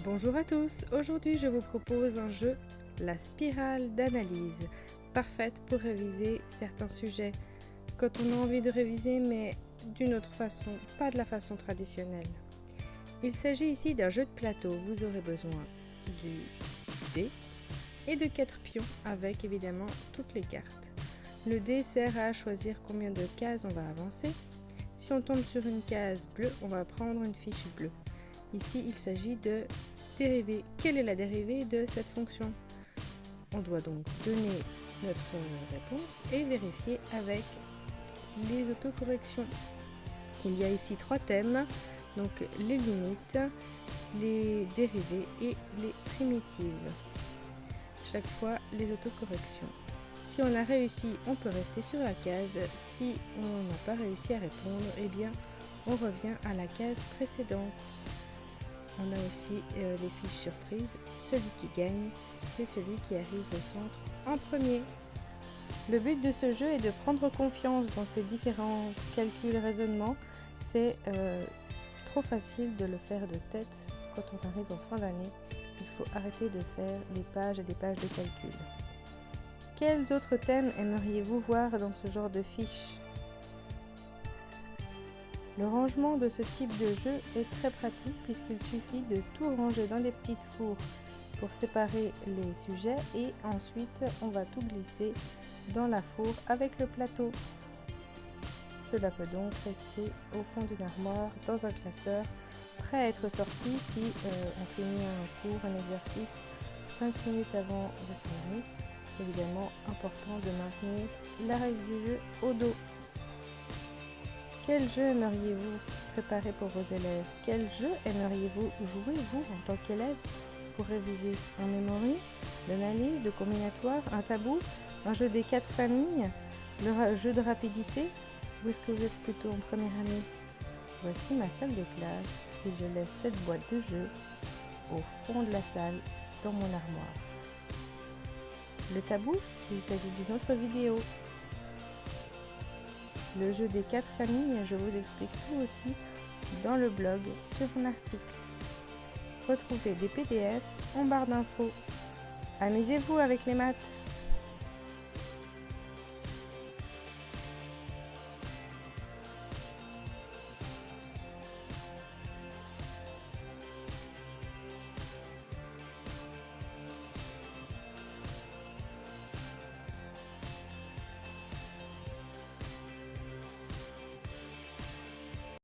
Bonjour à tous, aujourd'hui je vous propose un jeu, la spirale d'analyse, parfaite pour réviser certains sujets quand on a envie de réviser mais d'une autre façon, pas de la façon traditionnelle. Il s'agit ici d'un jeu de plateau, vous aurez besoin du dé et de 4 pions avec évidemment toutes les cartes. Le dé sert à choisir combien de cases on va avancer. Si on tombe sur une case bleue, on va prendre une fiche bleue. Ici, il s'agit de dérivée. Quelle est la dérivée de cette fonction? On doit donc donner notre réponse et vérifier avec les autocorrections. Il y a ici 3 thèmes, donc les limites, les dérivées et les primitives. Chaque fois, les autocorrections. Si on a réussi, on peut rester sur la case. Si on n'a pas réussi à répondre, eh bien, on revient à la case précédente. On a aussi les fiches surprises. Celui qui gagne, c'est celui qui arrive au centre en premier. Le but de ce jeu est de prendre confiance dans ces différents calculs et raisonnements. C'est trop facile de le faire de tête quand on arrive en fin d'année. Il faut arrêter de faire des pages et des pages de calcul. Quels autres thèmes aimeriez-vous voir dans ce genre de fiches? Le rangement de ce type de jeu est très pratique puisqu'il suffit de tout ranger dans des petites fours pour séparer les sujets et ensuite on va tout glisser dans la four avec le plateau. Cela peut donc rester au fond d'une armoire dans un classeur, prêt à être sorti si on finit un cours, un exercice 5 minutes avant de s'en aller. Évidemment, important de maintenir la règle du jeu au dos. Quel jeu aimeriez-vous préparer pour vos élèves? Quel jeu aimeriez-vous jouer, vous, en tant qu'élève, pour réviser? Un memory, d'analyse, de combinatoire, un tabou, un jeu des 4 familles, le jeu de rapidité? Ou est-ce que vous êtes plutôt en première année? Voici ma salle de classe et je laisse cette boîte de jeu au fond de la salle, dans mon armoire. Le tabou, il s'agit d'une autre vidéo. Le jeu des 4 familles, je vous explique tout aussi dans le blog sur mon article. Retrouvez des PDF en barre d'infos. Amusez-vous avec les maths!